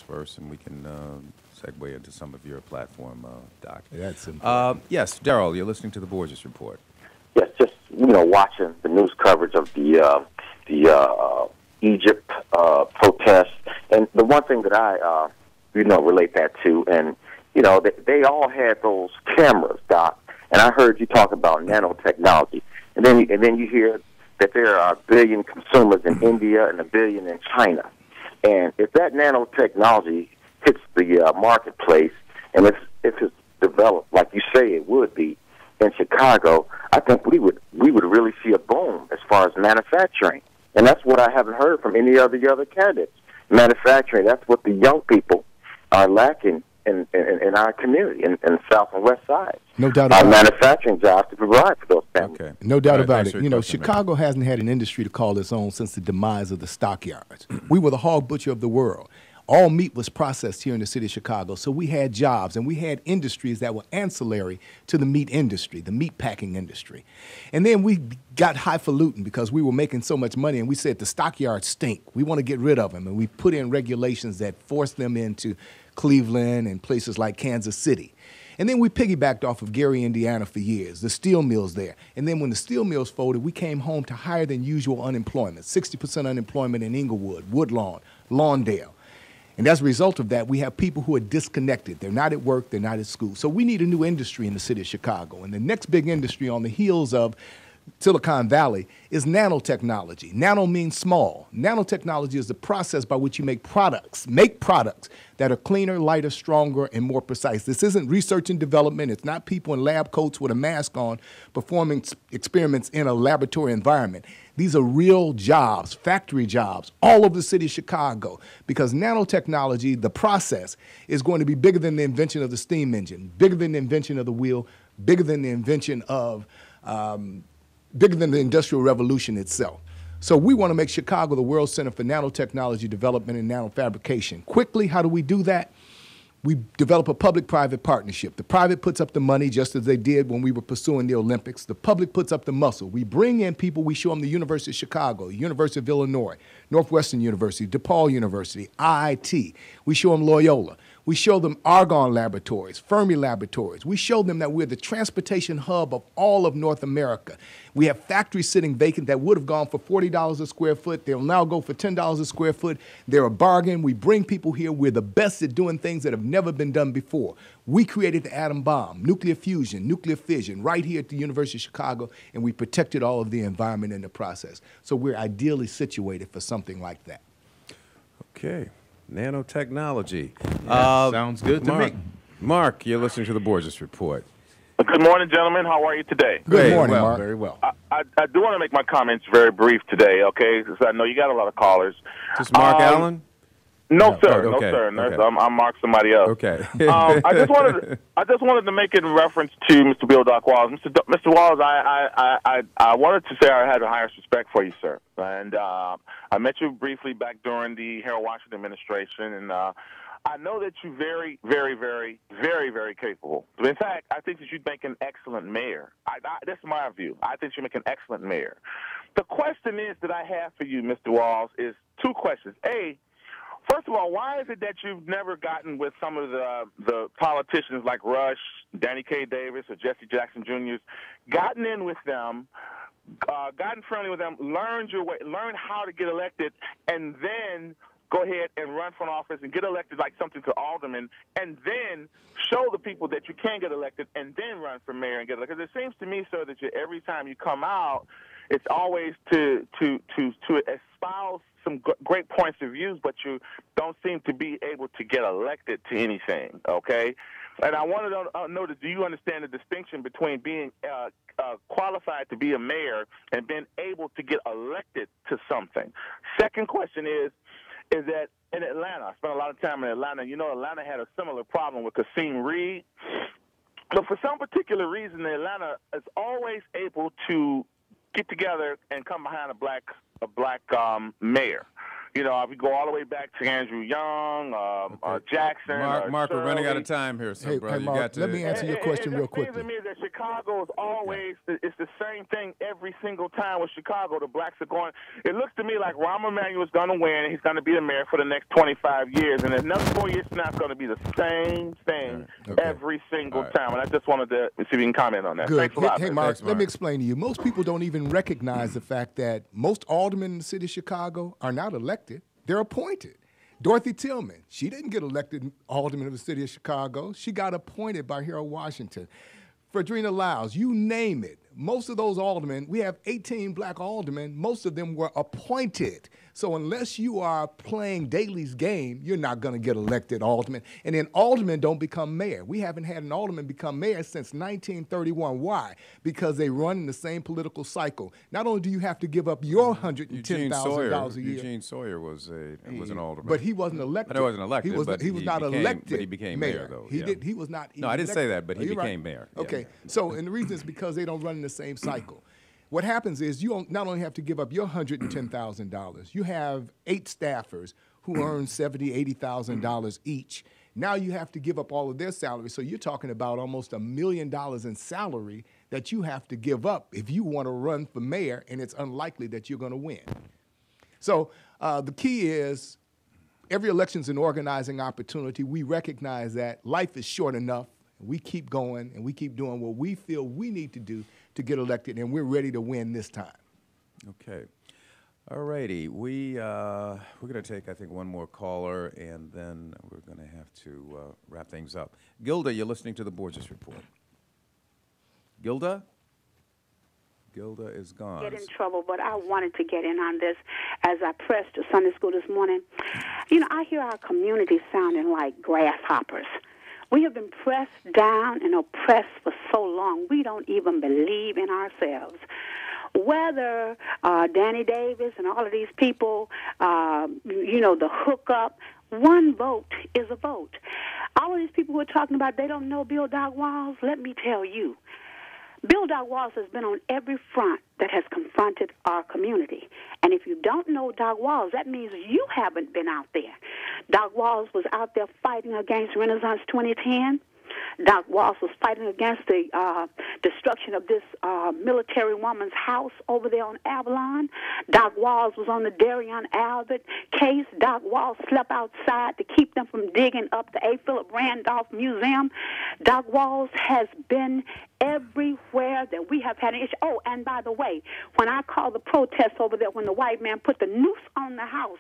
first, and we can segue into some of your platform, Doc. That's important. Yes, Daryl, you're listening to the Borges Report. Yes, just watching the news coverage of the Egypt protests, and the one thing that I relate that to, and they all had those cameras, Doc. And I heard you talk about nanotechnology, and then you hear that there are 1 billion consumers in India and 1 billion in China. And if that nanotechnology hits the marketplace, and if it's developed like you say it would be in Chicago, I think we would really see a boom as far as manufacturing. And that's what I haven't heard from any of the other candidates. Manufacturing, that's what the young people are lacking in our community, in the South and West Sides. No doubt about it. Manufacturing jobs to provide for those families. Okay. No doubt about it. Chicago hasn't had an industry to call its own since the demise of the stockyards. We were the hog butcher of the world. All meat was processed here in the city of Chicago, so we had jobs, and we had industries that were ancillary to the meat industry, the meat packing industry. And then we got highfalutin because we were making so much money, and we said the stockyards stink. We want to get rid of them, and we put in regulations that forced them into Cleveland and places like Kansas City. And then we piggybacked off of Gary, Indiana for years, the steel mills there. And then when the steel mills folded, we came home to higher than usual unemployment, 60% unemployment in Inglewood, Woodlawn, Lawndale. And as a result of that, we have people who are disconnected. They're not at work, they're not at school. So we need a new industry in the city of Chicago. And the next big industry on the heels of Silicon Valley is nanotechnology. Nano means small. Nanotechnology is the process by which you make products that are cleaner, lighter, stronger, and more precise. This isn't research and development. It's not people in lab coats with a mask on performing experiments in a laboratory environment. These are real jobs, factory jobs, all over the city of Chicago, because nanotechnology, the process, is going to be bigger than the invention of the steam engine, bigger than the invention of the wheel, bigger than the invention of bigger than the Industrial Revolution itself. So we want to make Chicago the world center for nanotechnology development and nanofabrication. Quickly, how do we do that? We develop a public-private partnership. The private puts up the money, just as they did when we were pursuing the Olympics. The public puts up the muscle. We bring in people. We show them the University of Chicago, University of Illinois, Northwestern University, DePaul University, IIT. We show them Loyola. We show them Argonne Laboratories, Fermi Laboratories. We show them that we're the transportation hub of all of North America. We have factories sitting vacant that would have gone for $40 a square foot. They'll now go for $10 a square foot. They're a bargain. We bring people here. We're the best at doing things that have never been done before. We created the atom bomb, nuclear fusion, nuclear fission, right here at the University of Chicago, and we protected all of the environment in the process. So we're ideally situated for something like that. Okay. Nanotechnology. Sounds good to me. Mark, you're listening to the Borges Report. Good morning, gentlemen. How are you today? Good morning, well, Mark. Very well. I do want to make my comments very brief today, okay? Because I know you got a lot of callers. This is Mark Allen? No, sir. Oh, okay, No, sir. okay. I'm Mark somebody else. Okay. I just wanted to make it in reference to Mr. Bill Doc Walls. Mr. Walls, I wanted to say I had the highest respect for you, sir. And I met you briefly back during the Harold Washington administration, and I know that you're very, very, very, very, very capable. In fact, I think that you'd make an excellent mayor. That's my view. I think you make an excellent mayor. The question is that I have for you, Mr. Walls, is two questions. First of all, why is it that you've never gotten with some of the politicians like Rush, Danny K. Davis, or Jesse Jackson Jr.'s, gotten in with them, gotten friendly with them, learned your way, learned how to get elected, and then go ahead and run for an office and get elected like something to alderman, and then show the people that you can get elected, and then run for mayor and get elected? Because it seems to me, sir, that every time you come out, it's always to espouse some great points of views, but you don't seem to be able to get elected to anything, okay? And I wanted to know, do you understand the distinction between being qualified to be a mayor and being able to get elected to something? Second question is that in Atlanta, I spent a lot of time in Atlanta. You know, Atlanta had a similar problem with Kasim Reed. But for some particular reason, Atlanta is always able to get together and come behind a black mayor. You know, if we go all the way back to Andrew Young, Jackson. Mark, we're running out of Shirley. time here, so Hey, brother, Mark, you got to. let me answer your question real It quickly. seems to me that Chicago is always, it's the same thing every single time with Chicago. The blacks are going, it looks to me like Rahm Emanuel is going to win, and he's going to be the mayor for the next 25 years. And another 4 years from now, it's going to be the same thing every single time. And I just wanted to see if you can comment on that. Good. Thanks a lot. Hey, man. Mark, Thanks, let me explain to you. Most people don't even recognize the fact that most aldermen in the city of Chicago are not elected. They're appointed. Dorothy Tillman, she didn't get elected alderman of the city of Chicago. She got appointed by Harold Washington. Fredrina Lyles, you name it. Most of those aldermen, we have 18 black aldermen, most of them were appointed. So unless you are playing Daley's game, you're not going to get elected alderman. And then aldermen don't become mayor. We haven't had an alderman become mayor since 1931. Why? Because they run in the same political cycle. Not only do you have to give up your $110,000 a year. Eugene Sawyer was an alderman. But he wasn't elected. I know he wasn't elected, He was not elected. But he became mayor, though. He was not. No, I didn't say that, but he You're became right. mayor. Yeah. Okay. So, and the reason is because they don't run in the same cycle. What happens is you not only have to give up your $110,000, you have 8 staffers who earn $70,000, $80,000 each. Now you have to give up all of their salary. So you're talking about almost $1 million in salary that you have to give up if you want to run for mayor, and it's unlikely that you're going to win. So the key is every election's an organizing opportunity. We recognize that life is short enough. We keep going, and we keep doing what we feel we need to do to get elected, and we're ready to win this time. Okay. All righty. We're going to take, I think, one more caller, and then we're going to have to wrap things up. Gilda, you're listening to the Borges Report. Gilda? Gilda is gone. Get in trouble, but I wanted to get in on this as I pressed to Sunday school this morning. You know, I hear our community sounding like grasshoppers. We have been pressed down and oppressed for so long, we don't even believe in ourselves. Whether Danny Davis and all of these people, the hookup, one vote is a vote. All of these people who are talking about they don't know Bill Dog Walls, let me tell you, Bill Dog Walls has been on every front that has confronted our community. And if you don't know Dog Walls, that means you haven't been out there. Dog Walls was out there fighting against Renaissance 2010. Doc Walls was fighting against the destruction of this military woman's house over there on Avalon. Doc Walls was on the Darion Albert case. Doc Walls slept outside to keep them from digging up the A. Philip Randolph Museum. Doc Walls has been everywhere that we have had an issue. Oh, and by the way, when I called the protest over there, when the white man put the noose on the house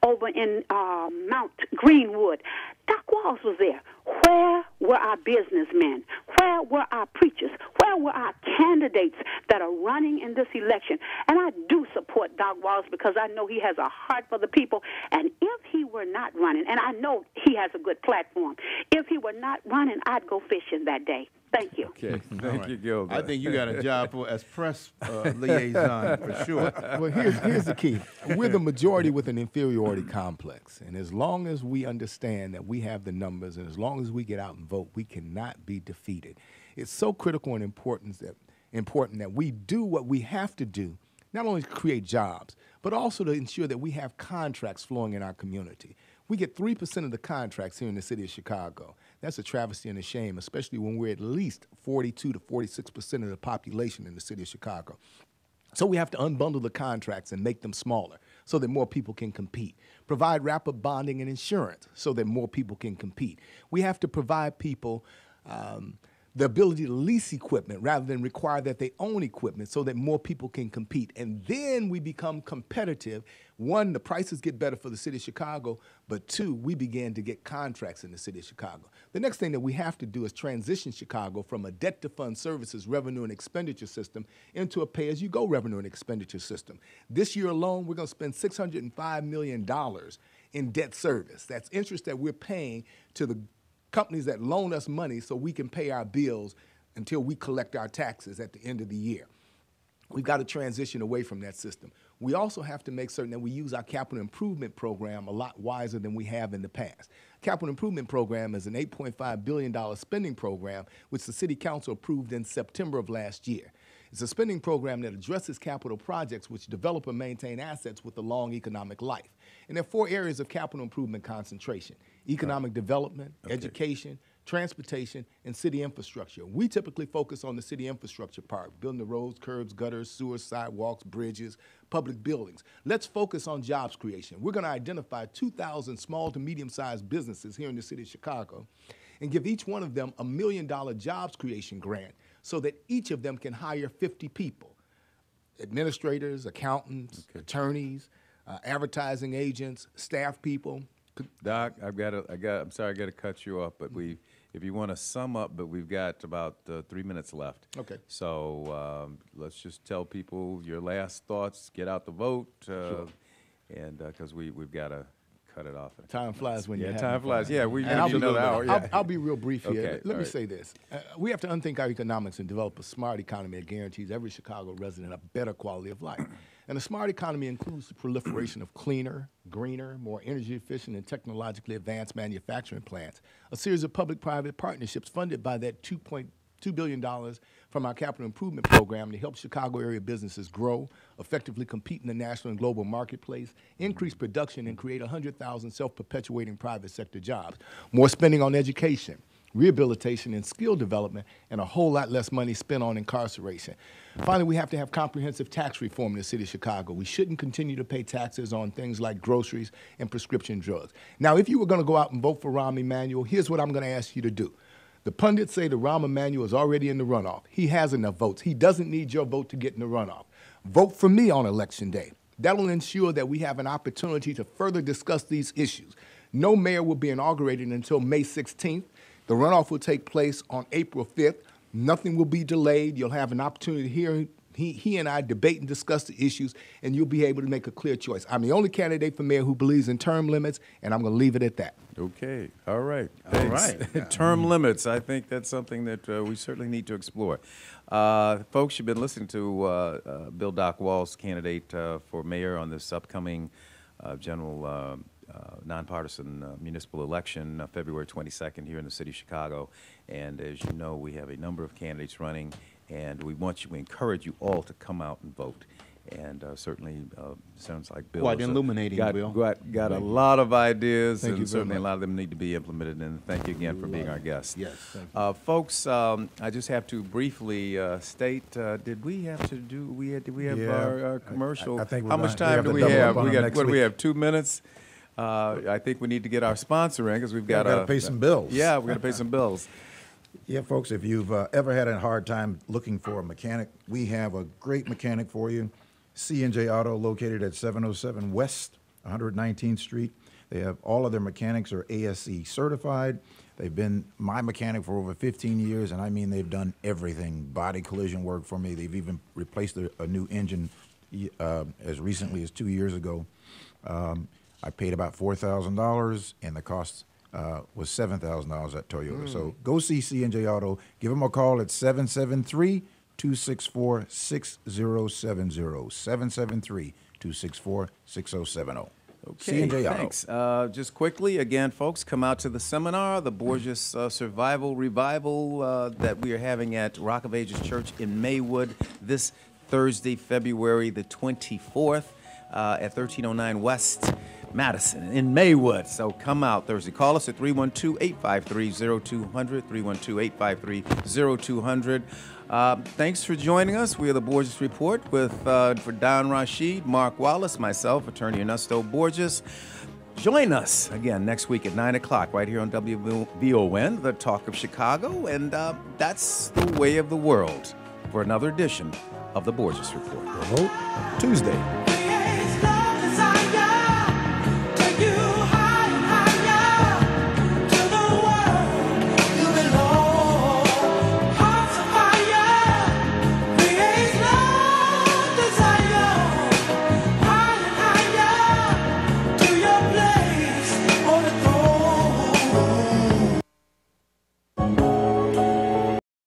over in Mount Greenwood, Doc Walls was there. Where were our businessmen? Where were our preachers? Where were our candidates that are running in this election? And I do support Doc Walls because I know he has a heart for the people. And if he were not running, and I know he has a good platform, if he were not running, I'd go fishing that day. Thank you. Okay, thank you, Gilda. I think you got a job as press liaison for sure. Well, here's the key. We're the majority with an inferiority complex. And as long as we understand that we have the numbers and as long as we get out and vote, we cannot be defeated. It's so critical and important that we do what we have to do, not only to create jobs, but also to ensure that we have contracts flowing in our community. We get 3% of the contracts here in the city of Chicago. That's a travesty and a shame, especially when we're at least 42 to 46% of the population in the city of Chicago. So we have to unbundle the contracts and make them smaller so that more people can compete. Provide rapid bonding and insurance so that more people can compete. We have to provide people the ability to lease equipment rather than require that they own equipment so that more people can compete. And then we become competitive. One, the prices get better for the city of Chicago, but two, we begin to get contracts in the city of Chicago. The next thing that we have to do is transition Chicago from a debt-to-fund services revenue and expenditure system into a pay-as-you-go revenue and expenditure system. This year alone, we're going to spend $605 million in debt service. That's interest that we're paying to the companies that loan us money so we can pay our bills until we collect our taxes at the end of the year. We've got to transition away from that system. We also have to make certain that we use our capital improvement program a lot wiser than we have in the past. Capital improvement program is an $8.5 billion spending program, which the city council approved in September of last year. It's a spending program that addresses capital projects which develop and maintain assets with a long economic life. And there are 4 areas of capital improvement concentration: economic development, education, transportation, and city infrastructure. We typically focus on the city infrastructure part, building the roads, curbs, gutters, sewers, sidewalks, bridges, public buildings. Let's focus on jobs creation. We're going to identify 2,000 small to medium-sized businesses here in the city of Chicago and give each one of them a $1 million jobs creation grant so that each of them can hire 50 people: administrators, accountants, attorneys, advertising agents, staff people. Doc, I'm sorry, I got to cut you off, but if you want to sum up, but we've got about 3 minutes left. Okay. So let's just tell people your last thoughts. Get out the vote, and because we've got to cut it off. Time flies when you're having time flies. fun. Yeah, we And need another hour. Yeah. I'll be real brief here. Okay, Let all me right. say this. We have to unthink our economics and develop a smart economy that guarantees every Chicago resident a better quality of life. And a smart economy includes the proliferation of cleaner, greener, more energy efficient, and technologically advanced manufacturing plants, a series of public-private partnerships funded by that $2.2 billion from our capital improvement program to help Chicago area businesses grow, effectively compete in the national and global marketplace, increase production, and create 100,000 self-perpetuating private sector jobs. More spending on education, rehabilitation, and skill development, and a whole lot less money spent on incarceration. Finally, we have to have comprehensive tax reform in the city of Chicago. We shouldn't continue to pay taxes on things like groceries and prescription drugs. Now, if you were going to go out and vote for Rahm Emanuel, here's what I'm going to ask you to do. The pundits say that Rahm Emanuel is already in the runoff. He has enough votes. He doesn't need your vote to get in the runoff. Vote for me on Election Day. That'll ensure that we have an opportunity to further discuss these issues. No mayor will be inaugurated until May 16th. The runoff will take place on April 5th. Nothing will be delayed. You'll have an opportunity to hear he and I debate and discuss the issues, and you'll be able to make a clear choice. I'm the only candidate for mayor who believes in term limits, and I'm going to leave it at that. Okay. All right. All Thanks. right. Term limits. I think that's something that we certainly need to explore. Folks, you've been listening to Bill Doc Wall's candidate for mayor on this upcoming general nonpartisan municipal election, February 22nd here in the city of Chicago. And as you know, we have a number of candidates running, and we encourage you all to come out and vote. And certainly, sounds like Bill Quite has illuminating, Will. got a lot of ideas, Thank you and very certainly a much. lot of them need to be implemented. And thank you again for being our guest. Yes, thank you. Folks, I just have to briefly state: did we have to do? Did we have Yeah, our commercial? I think we're How much gonna- we time have do to we double have? up on We them got next what do we week. have? 2 minutes. I think we need to get our sponsor in because we've got gotta pay some bills. Yeah, we got to pay some bills. Yeah, folks, if you've ever had a hard time looking for a mechanic, we have a great mechanic for you. C&J Auto, located at 707 West 119th Street. They have all of their mechanics are ASE certified. They've been my mechanic for over 15 years, and I mean they've done everything. Body collision work for me. They've even replaced a new engine as recently as 2 years ago. I paid about $4,000, and the cost was $7,000 at Toyota. So go see C&J Auto. Give them a call at 773-264-6070. 773-264-6070. Okay, C&J Auto. thanks. Just quickly, again, folks, come out to the seminar, the Borges Survival Revival that we are having at Rock of Ages Church in Maywood this Thursday, February the 24th at 1309 West Madison in Maywood. So come out Thursday. Call us at 312-853-0200, 312-853-0200. Thanks for joining us. We are the Borges Report with for Don Rashid, Mark Wallace, myself, Attorney Ernesto Borges. Join us again next week at 9 o'clock right here on WVON, the Talk of Chicago. And that's the way of the world for another edition of the Borges Report. Vote Tuesday.